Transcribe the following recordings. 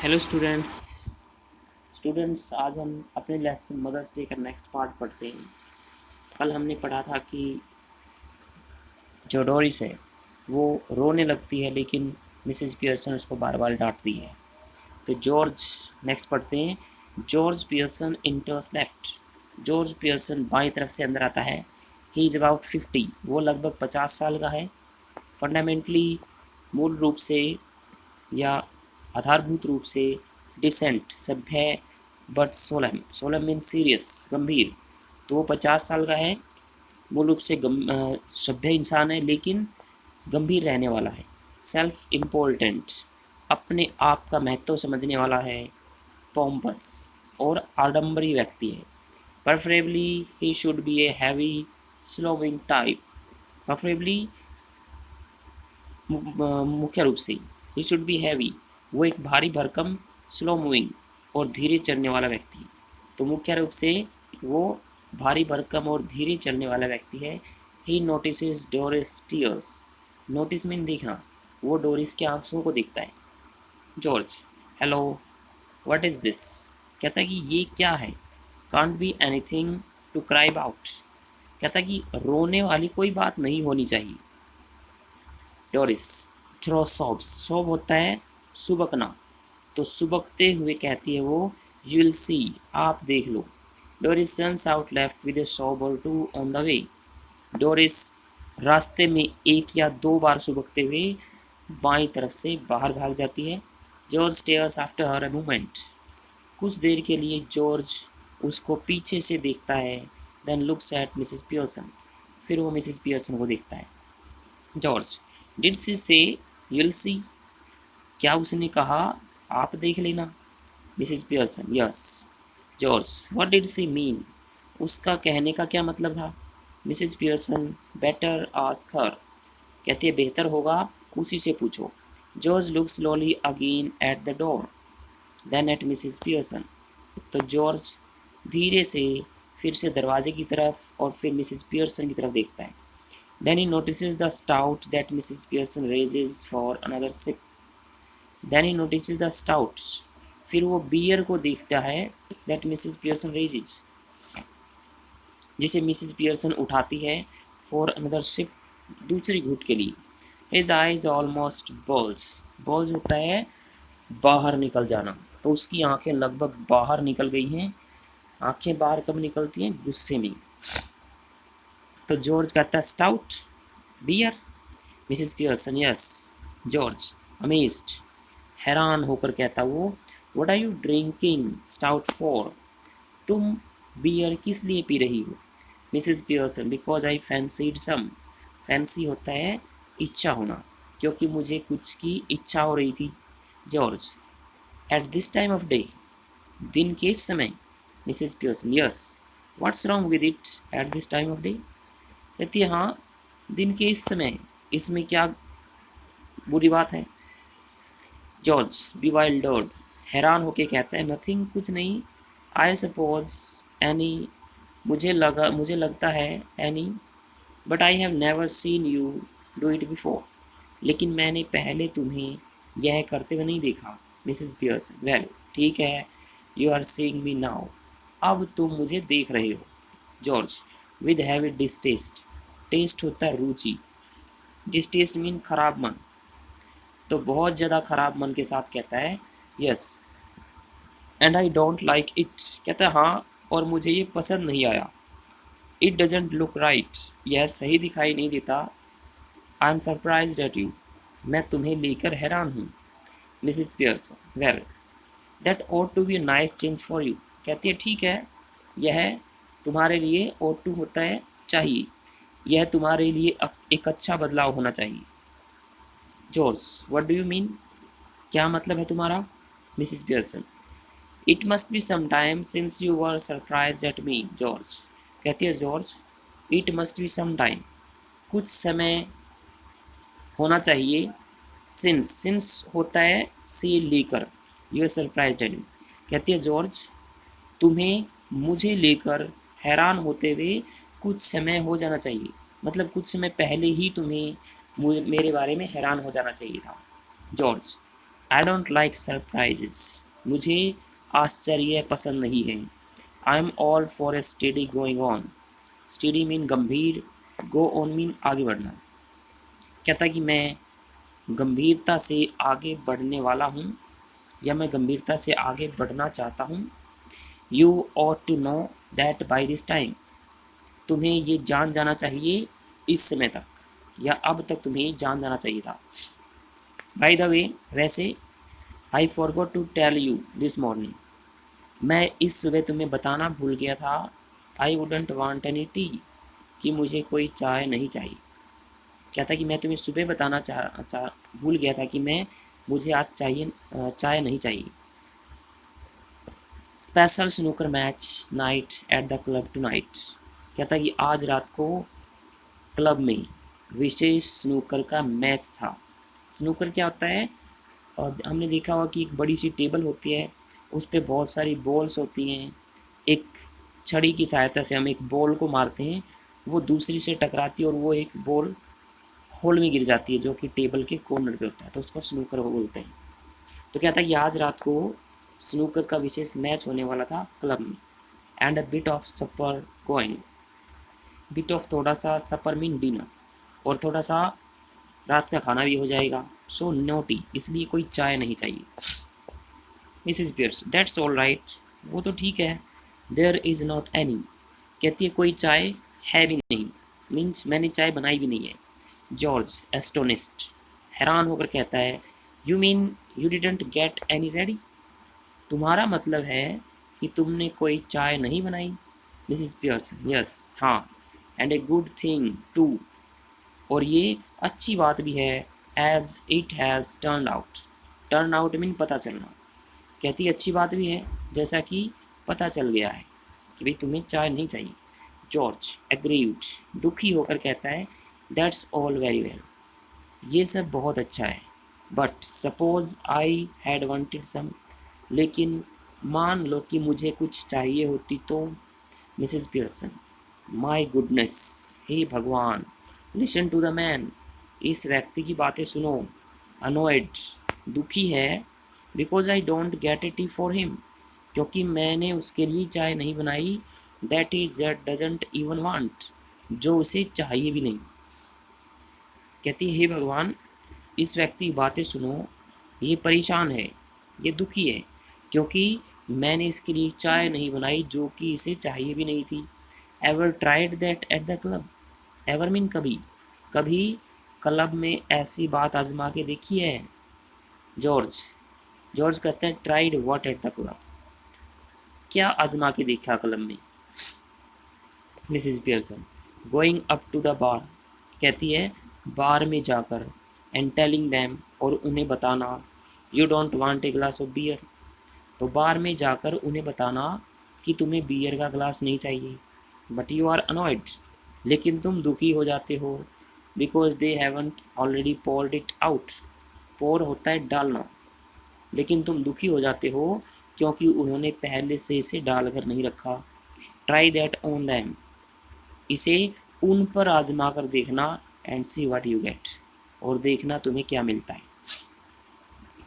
Hello students आज हम अपने लेसन मदर्स डे का नेक्स्ट पार्ट पढ़ते हैं। कल हमने पढ़ा था कि जो डोरिस है वो रोने लगती है, लेकिन मिसेस पियर्सन उसको बार बार डांटती है। तो जॉर्ज नेक्स्ट पढ़ते हैं। George Pearson इंटर्स left. George Pearson बाईं तरफ से अंदर आता है। He is about 50। वो लगभग 50 साल का है। फंडामेंटली, मूल रूप से या आधारभूत रूप से, डिसेंट सभ्य, बट सोलम सोलम मीन सीरियस, गंभीर। तो वो 50 साल का है। मूल रूप से सभ्य इंसान है, लेकिन गंभीर रहने वाला है। सेल्फ इम्पोर्टेंट, अपने आप का महत्व समझने वाला है। पॉम्पस और आडम्बरी व्यक्ति है। Preferably he should be a heavy slowing type. Preferably मुख्य रूप से ही शुड बी हैवी, वो एक भारी भरकम, स्लो मूविंग और धीरे चलने वाला व्यक्ति। तो मुख्य रूप से वो भारी भरकम और धीरे चलने वाला व्यक्ति है। He notice Doris tears. Notice mean देखना। वो डोरिस के आंसुओं को देखता है। George, hello, what is this. कहता है कि ये क्या है। Can't be anything to cry about. कहता है कि रोने वाली कोई बात नहीं होनी चाहिए। Doris throw सॉब्स। सॉब होता है सुबकना। तो सुबकते हुए कहती है वो, यू विल सी, आप देख लो। Doris sons out left with a sob और to on the way. Doris रास्ते में एक या दो बार सुबकते हुए बाईं तरफ से बाहर भाग जाती है। George stairs after her a moment. कुछ देर के लिए जॉर्ज उसको पीछे से देखता है। Then looks at Mrs Pearson. फिर वो मिसेस पियर्सन को देखता है। जॉर्ज, डिड सी से यूल सी। क्या उसने कहा आप देख लेना। Mrs Pearson, yes. George, what did she mean. उसका कहने का क्या मतलब था। Mrs Pearson, better ask her. कहती है बेहतर होगा उसी से पूछो। George look slowly again at the door, then at Mrs Pearson. तो जॉर्ज धीरे से फिर से दरवाजे की तरफ और फिर मिसेस पियर्सन की तरफ देखता है। Then he notices the stout that Mrs. Pearson raises for another sip. Then he notices the stouts. फिर वो बियर को देखता है that Mrs. Pearson raises, जिसे मिसेस पियर्सन उठाती है for another sip, दूसरी घूंट के लिए। His eyes almost bulge. Bulge होता है बाहर निकल जाना। तो उसकी आंखें लगभग बाहर निकल गई हैं। आंखें बाहर कब निकलती हैं, गुस्से में। तो जॉर्ज कहता है stout, beer. Mrs Pearson, yes. George amazed, हैरान होकर कहता वो, what are you drinking stout for. तुम बियर किस लिए पी रही हो। Mrs Pearson, because I fancied some. Fancy होता है इच्छा होना, क्योंकि मुझे कुछ की इच्छा हो रही थी। George, at this time of day, दिन के इस समय। Mrs Pearson, yes. What's wrong with it at this time of day. कहती है हाँ, दिन के इस समय इसमें क्या बुरी बात है। जॉर्ज बिवाइल्डर्ड, हैरान होके कहता है, नथिंग, कुछ नहीं। आई सपोज एनी, मुझे लगता है। Any, but I have never seen you do it before. लेकिन मैंने पहले तुम्हें यह करते हुए नहीं देखा। मिसेस पियर्सन, वेल, ठीक है, you are seeing me now. अब तुम मुझे देख रहे हो। George with heavy distaste. Taste होता है रुचि। डिसटेस्ट मीन खराब मन। तो बहुत ज़्यादा खराब मन के साथ कहता है, yes, and I don't like it. कहता है हाँ, और मुझे ये पसंद नहीं आया। इट डजेंट लुक राइट, यह सही दिखाई नहीं देता। I am surprised at you, मैं तुम्हें लेकर हैरान हूँ। Mrs Pearson, well, that ought to be a nice change for you. कहती है ठीक है, यह तुम्हारे लिए ought to होता है चाहिए, यह तुम्हारे लिए एक अच्छा बदलाव होना चाहिए। George, what do you mean, क्या मतलब है तुम्हारा। Mrs Pearson, it must be some time since you were surprise at me. George कहती है, George, it must be some time, कुछ समय होना चाहिए। सिंस होता है से लेकर, you are surprise at me. कहती है, जॉर्ज, तुम्हें मुझे लेकर हैरान होते हुए कुछ समय हो जाना चाहिए। मतलब कुछ समय पहले ही तुम्हें मेरे बारे में हैरान हो जाना चाहिए था। George, I don't like surprises, मुझे आश्चर्य पसंद नहीं है। I am all for a study going on, study mean गंभीर, गो ऑन मीन आगे बढ़ना। कहता है कि मैं गंभीरता से आगे बढ़ने वाला हूँ या मैं गंभीरता से आगे बढ़ना चाहता हूँ। You ought to know that by this time, तुम्हें ये जान जाना चाहिए इस समय तक, या अब तक तुम्हें जान जाना चाहिए था। बाय द वे, वैसे I forgot to tell you this morning, मैं इस सुबह तुम्हें बताना भूल गया था। I wouldn't want any tea, कि मुझे कोई चाय नहीं चाहिए। कहता कि मैं तुम्हें सुबह बताना भूल गया था कि मुझे आज चाय नहीं चाहिए। Special snooker match night at the club tonight, कहता कि आज रात को क्लब में विशेष स्नूकर का मैच था। स्नूकर क्या होता है? और हमने देखा होगा कि एक बड़ी सी टेबल होती है, उस पर बहुत सारी बॉल्स होती हैं। एक छड़ी की सहायता से हम एक बॉल को मारते हैं, वो दूसरी से टकराती है और वो एक बॉल होल में गिर जाती है जो कि टेबल के कॉर्नर पे होता है, तो उसको स्नूकर बोलते हैं। तो क्या था कि आज रात को स्नूकर का विशेष मैच होने वाला था क्लब में। And a bit of supper going, bit of थोड़ा सा, सपर मीन डिनर, और थोड़ा सा रात का खाना भी हो जाएगा। सो नो टी, इसलिए कोई चाय नहीं चाहिए। Mrs Pearson, that's all right, वो तो ठीक है। देयर इज़ नॉट एनी, कहती है कोई चाय है भी नहीं, मीन्स मैंने चाय बनाई भी नहीं है। जॉर्ज एस्टोनिस्ड, हैरान होकर कहता है, you mean you didn't get any ready, तुम्हारा मतलब है कि तुमने कोई चाय नहीं बनाई। मिसेज पियर्सन, यस, हाँ, and a good thing too, और ये अच्छी बात भी है। As it has turned out, turn out mean पता चलना। कहती अच्छी बात भी है जैसा कि पता चल गया है कि भाई तुम्हें चाय नहीं चाहिए। जॉर्ज एग्रीड, दुखी होकर कहता है, दैट्स ऑल वेरी वेल, ये सब बहुत अच्छा है। But suppose I had wanted some, लेकिन मान लो कि मुझे कुछ चाहिए होती तो। मिसेस पियर्सन, माई गुडनेस, हे भगवान, लिसन टू द मैन, इस व्यक्ति की बातें सुनो। अनोइड, दुखी है, because I don't get A T for him, क्योंकि मैंने उसके लिए चाय नहीं बनाई। That is doesn't even want, जो उसे चाहिए भी नहीं। कहती है, हे भगवान, इस व्यक्ति की बातें सुनो, ये परेशान है, ये दुखी है, क्योंकि मैंने इसके लिए चाय नहीं बनाई जो कि इसे चाहिए भी नहीं थी। Ever tried that at the club, ever mean कभी, कभी क्लब में ऐसी बात आजमा के देखी है। जॉर्ज, जॉर्ज कहते हैं, tried what at the club, क्या आजमा के देखा क्लब में। Mrs Pearson, going up to the bar, कहती है बार में जाकर, एंड टेलिंग दैम, और उन्हें बताना, you don't want a glass of beer, तो बार में जाकर उन्हें बताना कि तुम्हें बियर का ग्लास नहीं चाहिए। बट यू आर अनॉयड, लेकिन तुम दुखी हो जाते हो, because they haven't already poured it out, pour होता है डालना, लेकिन तुम दुखी हो जाते हो क्योंकि उन्होंने पहले से इसे डाल कर नहीं रखा। ट्राई दैट ऑन दैम, इसे उन पर आजमा कर देखना, and see what you get, और देखना तुम्हें क्या मिलता है।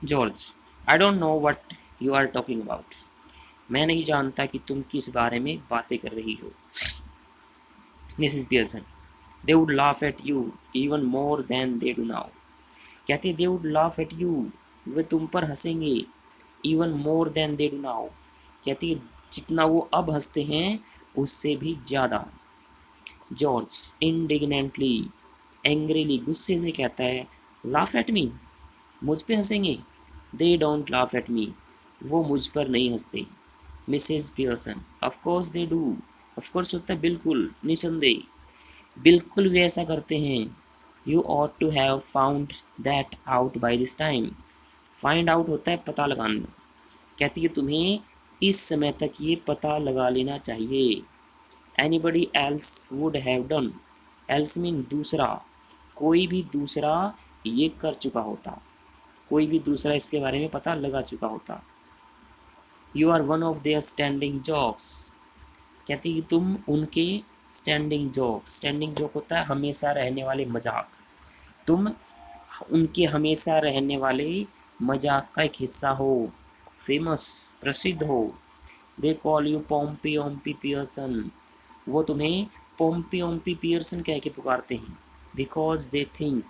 George, I don't know what you are talking about, मैं नहीं जानता कि तुम किस बारे में बातें कर रही हो। Mrs Pearson, they would laugh at you even more than they do now, कहते they would laugh at you, वे तुम पर हंसेंगे, even more than they do now, कहती जितना वो अब हंसते हैं उससे भी ज़्यादा। जॉर्ज इंडिग्नेंटली, एंग्रीली, गुस्से से कहता है, लाफ एट मी, मुझ पे हंसेंगे। They don't laugh at me, वो मुझ पर नहीं हंसते। Mrs Pearson, of course they do, of course होता है बिल्कुल, निसंदेह, बिल्कुल वे ऐसा करते हैं। You ought to have found that out by this time, find out होता है पता लगाना। कहती है तुम्हें इस समय तक ये पता लगा लेना चाहिए। Anybody else would have done, else mean दूसरा, कोई भी दूसरा ये कर चुका होता, कोई भी दूसरा इसके बारे में पता लगा चुका होता। You are one of their standing jokes, कहती कि तुम उनके स्टैंडिंग जोक, स्टैंडिंग जोक होता है हमेशा रहने वाले मजाक, तुम उनके हमेशा रहने वाले मजाक का एक हिस्सा हो, फेमस प्रसिद्ध हो। दे कॉल यू पोम्पी ओम्पी पियर्सन, वो तुम्हें पोम्पी ओम्पी पियर्सन कह के पुकारते हैं। बिकॉज दे थिंक,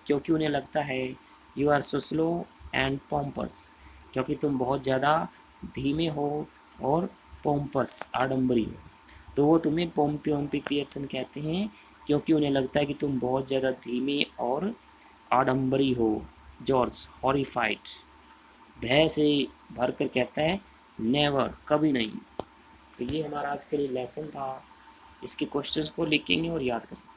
क्योंकि उन्हें लगता है, you are so slow and pompous, क्योंकि तुम बहुत ज़्यादा धीमे हो और पोम्पस आडम्बरी हो। तो वो तुम्हें पोम्पी ओम्पी पियर्सन कहते हैं क्योंकि उन्हें लगता है कि तुम बहुत ज़्यादा धीमे और आडम्बरी हो। जॉर्ज हॉरिफाइड, भय से भर कर कहता है, नेवर कभी नहीं। तो ये हमारा आज के लिए लेसन था। इसके क्वेश्चंस को लिखेंगे और याद करेंगे।